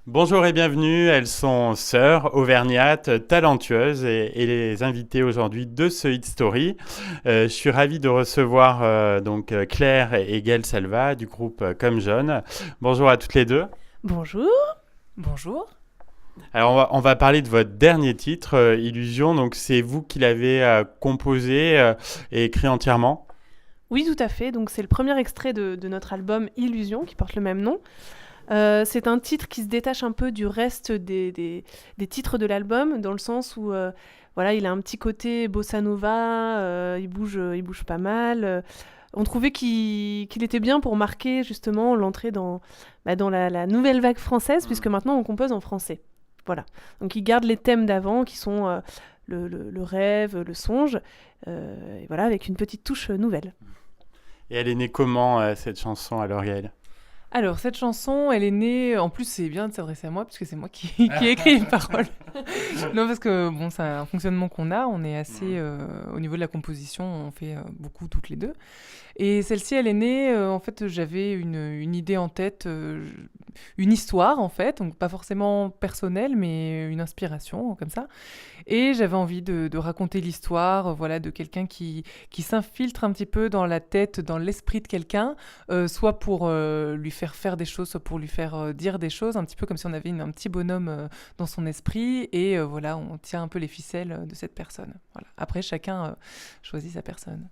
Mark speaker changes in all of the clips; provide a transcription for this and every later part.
Speaker 1: Bonjour et bienvenue, elles sont sœurs, auvergnates, talentueuses et les invitées aujourd'hui de ce Hit Story. Je suis ravi de recevoir Claire et Gaëlle Salva du groupe Comme Jeune. Bonjour à toutes les deux.
Speaker 2: Bonjour.
Speaker 3: Bonjour.
Speaker 1: Alors on va parler de votre dernier titre, Illusion. Donc c'est vous qui l'avez composé et écrit entièrement.
Speaker 2: Oui, tout à fait. Donc, c'est le premier extrait de notre album Illusion, qui porte le même nom. C'est un titre qui se détache un peu du reste des titres de l'album, dans le sens où voilà, il a un petit côté bossa nova, il bouge pas mal. On trouvait qu'il était bien pour marquer justement l'entrée dans la nouvelle vague française, puisque maintenant on compose en français. Voilà. Donc il garde les thèmes d'avant, qui sont le rêve, le songe, et voilà, avec une petite touche nouvelle.
Speaker 1: Et elle est née comment cette chanson alors Gaëlle?
Speaker 3: Alors, cette chanson, elle est née. En plus, c'est bien de s'adresser à moi, puisque c'est moi qui, qui ai écrit les paroles. Non, parce que bon, c'est un fonctionnement qu'on a. On est assez. Au niveau de la composition, on fait beaucoup toutes les deux. Et celle-ci, elle est née. En fait, j'avais une idée en tête, une histoire, en fait. Donc, pas forcément personnelle, mais une inspiration, comme ça. Et j'avais envie de raconter l'histoire, voilà, de quelqu'un qui s'infiltre un petit peu dans la tête, dans l'esprit de quelqu'un, soit pour lui faire des choses, soit pour lui faire dire des choses, un petit peu comme si on avait un petit bonhomme dans son esprit, et voilà, on tient un peu les ficelles de cette personne. Voilà. Après, chacun choisit sa personne.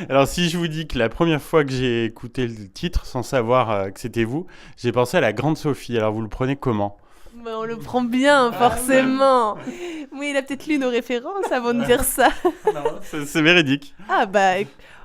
Speaker 1: Alors si je vous dis que la première fois que j'ai écouté le titre sans savoir que c'était vous, j'ai pensé à la Grande Sophie. Alors vous le prenez comment?
Speaker 2: On le prend bien, forcément. Oui, il a peut-être lu nos références avant de dire ça.
Speaker 1: Non, c'est véridique.
Speaker 2: Ah bah,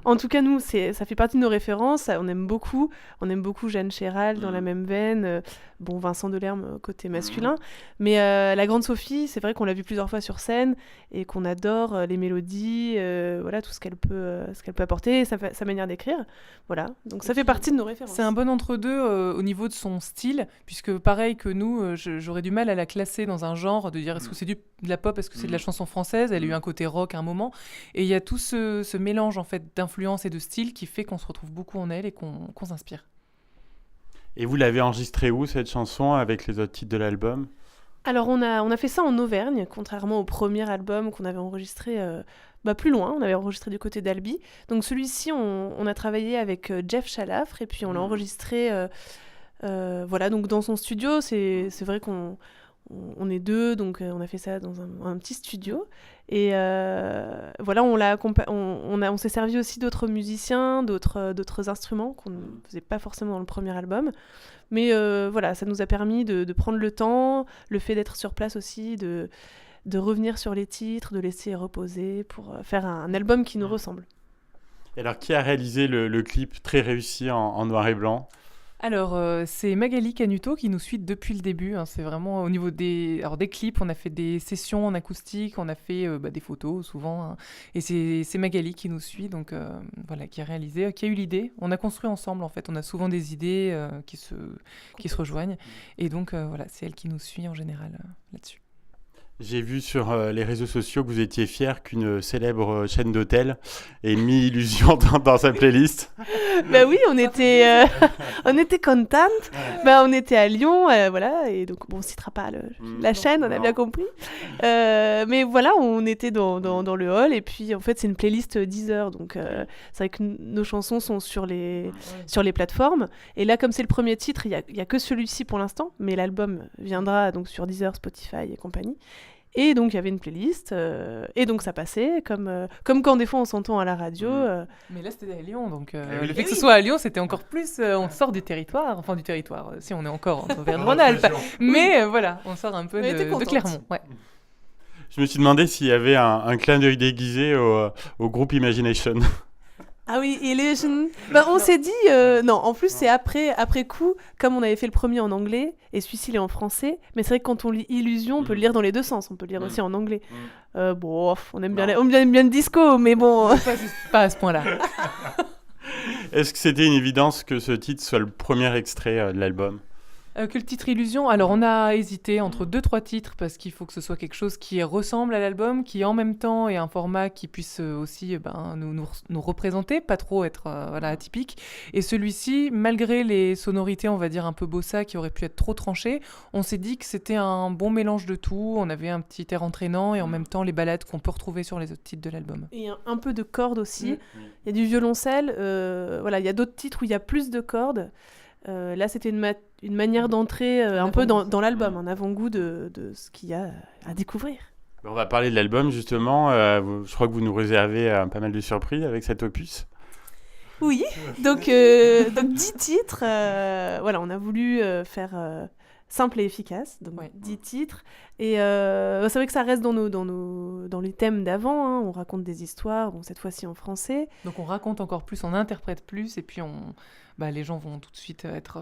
Speaker 2: en tout cas, nous, ça fait partie de nos références. On aime beaucoup. On aime beaucoup Jeanne Chéral dans la même veine. Bon, Vincent Delerme côté masculin. Mais la Grande Sophie, c'est vrai qu'on l'a vue plusieurs fois sur scène et qu'on adore les mélodies, voilà, tout ce qu'elle peut apporter, sa manière d'écrire. Voilà, donc ça fait partie de nos références.
Speaker 3: C'est un bon entre-deux au niveau de son style, puisque pareil que nous, j'aurais du mal à la classer dans un genre, de dire est-ce que c'est de la pop, est-ce que c'est de la chanson française. Elle a eu un côté rock à un moment. Et il y a tout ce mélange en fait d'influence et de style qui fait qu'on se retrouve beaucoup en elle et qu'on s'inspire.
Speaker 1: Et vous l'avez enregistrée où cette chanson avec les autres titres de l'album?
Speaker 2: Alors on a fait ça en Auvergne, contrairement au premier album qu'on avait enregistré plus loin, on avait enregistré du côté d'Albi. Donc celui-ci, on a travaillé avec Jeff Chalafre et puis on l'a enregistré voilà, donc dans son studio. C'est vrai qu'on est deux, donc on a fait ça dans un petit studio. Et voilà, on s'est servi aussi d'autres musiciens, d'autres instruments qu'on ne faisait pas forcément dans le premier album. Mais voilà, ça nous a permis de prendre le temps, le fait d'être sur place aussi, de revenir sur les titres, de laisser reposer pour faire un album qui nous ressemble.
Speaker 1: Et alors qui a réalisé le clip très réussi en noir et blanc?
Speaker 3: Alors, c'est Magali Canuto qui nous suit depuis le début, hein. C'est vraiment au niveau des clips, on a fait des sessions en acoustique, on a fait des photos souvent, hein. Et c'est Magali qui nous suit, donc voilà, qui a réalisé, qui a eu l'idée. On a construit ensemble en fait, on a souvent des idées qui se rejoignent. Et donc voilà, c'est elle qui nous suit en général là-dessus.
Speaker 1: J'ai vu sur les réseaux sociaux que vous étiez fier qu'une célèbre chaîne d'hôtels ait mis Illusion dans sa playlist.
Speaker 2: Ben oui, on était contente. Ben, on était à Lyon, voilà, et donc bon, on citera pas la chaîne, on a bien compris. Mais voilà, on était dans le hall, et puis en fait c'est une playlist Deezer, donc c'est vrai que nos chansons sont sur les plateformes. Et là, comme c'est le premier titre, il y a que celui-ci pour l'instant, mais l'album viendra donc sur Deezer, Spotify et compagnie. Et donc il y avait une playlist, et donc ça passait, comme quand des fois on s'entend à la radio.
Speaker 3: Mais là c'était à Lyon, donc
Speaker 1: oui.
Speaker 3: le fait que ce soit à Lyon, c'était encore plus, on sort du territoire, si on est encore en Auvergne-Rhône-Alpes. Mais voilà, on sort un peu de Clermont. Ouais.
Speaker 1: Je me suis demandé s'il y avait un clin d'œil déguisé au groupe Imagination.
Speaker 2: Ah oui, Illusion. On s'est dit, non, en plus c'est après coup, comme on avait fait le premier en anglais, et celui-ci il est en français, mais c'est vrai que quand on lit Illusion, on peut le lire dans les deux sens, on peut le lire aussi en anglais. Bon, on aime bien le disco, mais bon...
Speaker 3: Pas à ce point-là.
Speaker 1: Est-ce que c'était une évidence que ce titre soit le premier extrait de l'album?
Speaker 3: Que le titre Illusion, alors on a hésité entre 2-3 titres parce qu'il faut que ce soit quelque chose qui ressemble à l'album, qui en même temps ait un format qui puisse aussi nous représenter, pas trop être atypique. Et celui-ci, malgré les sonorités, on va dire un peu bossa, qui auraient pu être trop tranchées, on s'est dit que c'était un bon mélange de tout. On avait un petit air entraînant et en même temps les ballades qu'on peut retrouver sur les autres titres de l'album.
Speaker 2: Et un peu de cordes aussi. Il y a du violoncelle. Il y a d'autres titres où il y a plus de cordes. Là, c'était une manière d'entrer un peu dans l'album, un avant-goût de ce qu'il y a à découvrir.
Speaker 1: On va parler de l'album, justement. Je crois que vous nous réservez pas mal de surprises avec cet opus.
Speaker 2: Oui, donc 10 titres. On a voulu faire simple et efficace, donc 10 titres. Et c'est vrai que ça reste dans les thèmes d'avant. Hein. On raconte des histoires, cette fois-ci en français.
Speaker 3: Donc on raconte encore plus, on interprète plus, et puis les gens vont tout de suite être,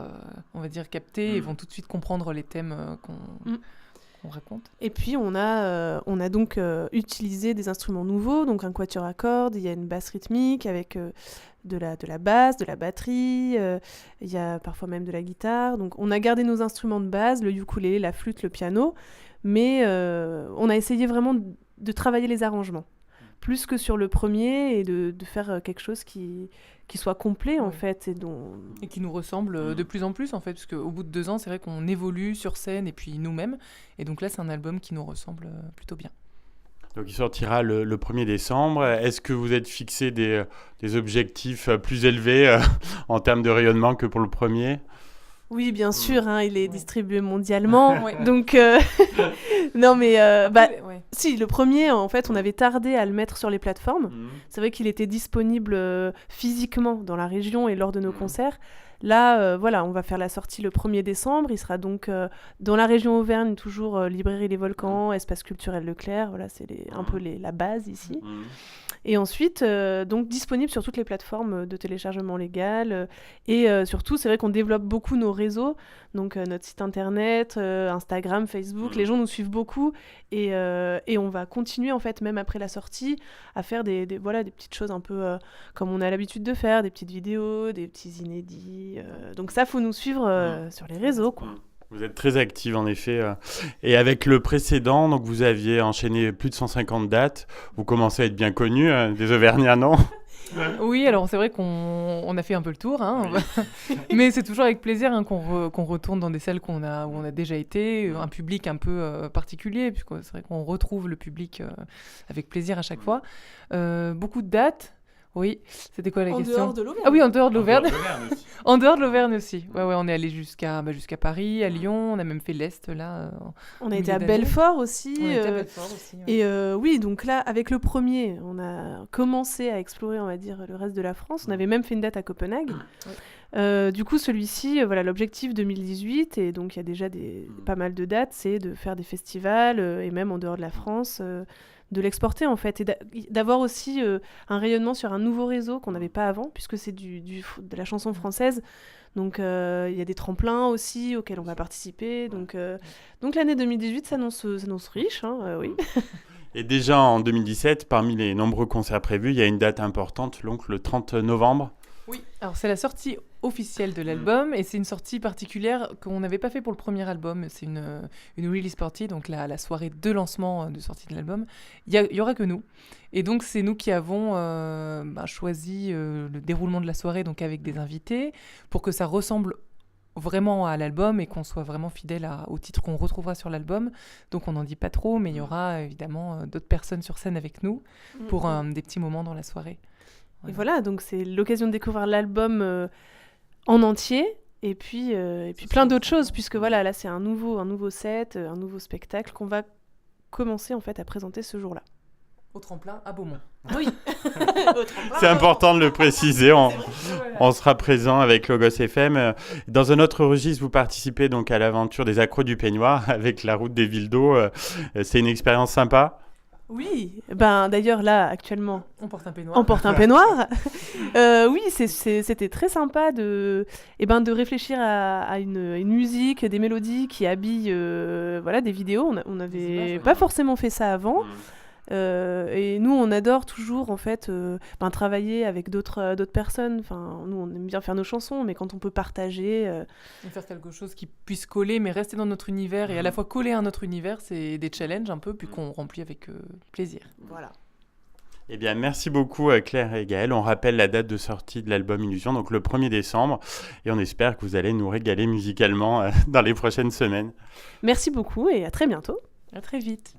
Speaker 3: on va dire, captés et vont tout de suite comprendre les thèmes qu'on raconte.
Speaker 2: Et puis on a donc utilisé des instruments nouveaux, donc un quatuor à cordes, il y a une basse rythmique avec de la basse, de la batterie, il y a parfois même de la guitare. Donc on a gardé nos instruments de base, le ukulélé, la flûte, le piano, mais on a essayé vraiment de travailler les arrangements, plus que sur le premier, et de faire quelque chose qui soit complet en fait.
Speaker 3: Et qui nous ressemble de plus en plus en fait, parce qu'au bout de 2 ans, c'est vrai qu'on évolue sur scène et puis nous-mêmes. Et donc là, c'est un album qui nous ressemble plutôt bien.
Speaker 1: Donc il sortira le 1er décembre. Est-ce que vous êtes fixé des objectifs plus élevés en termes de rayonnement que pour le premier ?
Speaker 2: Oui, bien sûr, il est distribué mondialement. Donc, non, mais si, le premier, en fait, on avait tardé à le mettre sur les plateformes. C'est vrai qu'il était disponible physiquement dans la région et lors de nos concerts. Là, on va faire la sortie le 1er décembre. Il sera donc dans la région Auvergne, toujours Librairie Les Volcans, Espace culturel Leclerc. Voilà, c'est un peu la base ici. Et ensuite, donc disponible sur toutes les plateformes de téléchargement légal. Et surtout, c'est vrai qu'on développe beaucoup nos réseaux. Donc, notre site internet, Instagram, Facebook. Les gens nous suivent beaucoup. Et on va continuer, en fait, même après la sortie, à faire des petites choses un peu comme on a l'habitude de faire, des petites vidéos, des petits inédits. Donc ça, il faut nous suivre sur les réseaux, quoi.
Speaker 1: Vous êtes très active en effet. Et avec le précédent, donc vous aviez enchaîné plus de 150 dates. Vous commencez à être bien connu des Auvergnats, non ?
Speaker 3: Oui, alors c'est vrai qu'on a fait un peu le tour, mais c'est toujours avec plaisir qu'on retourne dans des salles où on a déjà été, un public un peu particulier, puis c'est vrai qu'on retrouve le public avec plaisir à chaque fois. Beaucoup de dates. Oui, c'était quoi la question ?
Speaker 2: En dehors de l'Auvergne.
Speaker 3: Ah oui, en dehors de l'Auvergne.
Speaker 1: En
Speaker 3: dehors de l'Auvergne aussi. Ouais, on est allé jusqu'à Paris, à Lyon, on a même fait l'Est là.
Speaker 2: On a été à Belfort aussi.
Speaker 3: Et
Speaker 2: oui, donc là, avec le premier, on a commencé à explorer, on va dire, le reste de la France. On avait même fait une date à Copenhague. Du coup, celui-ci, l'objectif 2018, et donc il y a déjà pas mal de dates, c'est de faire des festivals, et même en dehors de la France, de l'exporter en fait, et d'avoir aussi un rayonnement sur un nouveau réseau qu'on n'avait pas avant, puisque c'est de la chanson française. Donc il y a des tremplins aussi auxquels on va participer. Donc l'année 2018 s'annonce riche, oui.
Speaker 1: Et déjà en 2017, parmi les nombreux concerts prévus, il y a une date importante, donc le 30 novembre.
Speaker 3: Oui, alors c'est la sortie officielle de l'album, et c'est une sortie particulière qu'on n'avait pas fait pour le premier album. C'est une release party, donc la soirée de lancement de sortie de l'album. Il y aura que nous, et donc c'est nous qui avons choisi le déroulement de la soirée, donc avec des invités, pour que ça ressemble vraiment à l'album et qu'on soit vraiment fidèle au titre qu'on retrouvera sur l'album. Donc on n'en dit pas trop, mais il y aura évidemment d'autres personnes sur scène avec nous pour des petits moments dans la soirée.
Speaker 2: Et voilà, donc c'est l'occasion de découvrir l'album en entier, et puis plein d'autres choses, puisque voilà, là c'est un nouveau set, un nouveau spectacle qu'on va commencer en fait à présenter ce jour-là.
Speaker 3: Au tremplin à Beaumont.
Speaker 2: Oui.
Speaker 1: C'est important de le préciser. On sera présent avec Logos FM. Dans un autre registre, vous participez donc à l'aventure des accros du peignoir avec la route des villes d'eau. C'est une expérience sympa.
Speaker 2: Oui, d'ailleurs là actuellement
Speaker 3: on porte un
Speaker 2: peignoir. Oui, c'était très sympa de réfléchir à une musique, des mélodies qui habillent des vidéos. On n'avait pas forcément fait ça avant. Et nous, on adore toujours en fait travailler avec d'autres personnes. Enfin, nous, on aime bien faire nos chansons, mais quand on peut partager,
Speaker 3: Et faire quelque chose qui puisse coller, mais rester dans notre univers et à la fois coller à notre univers, c'est des challenges un peu, puis qu'on remplit avec plaisir.
Speaker 2: voilà.
Speaker 1: Eh bien, merci beaucoup Claire et Gaëlle. On rappelle la date de sortie de l'album Illusion, donc le 1er décembre. Et on espère que vous allez nous régaler musicalement dans les prochaines semaines.
Speaker 2: Merci beaucoup et à très bientôt.
Speaker 3: À très vite.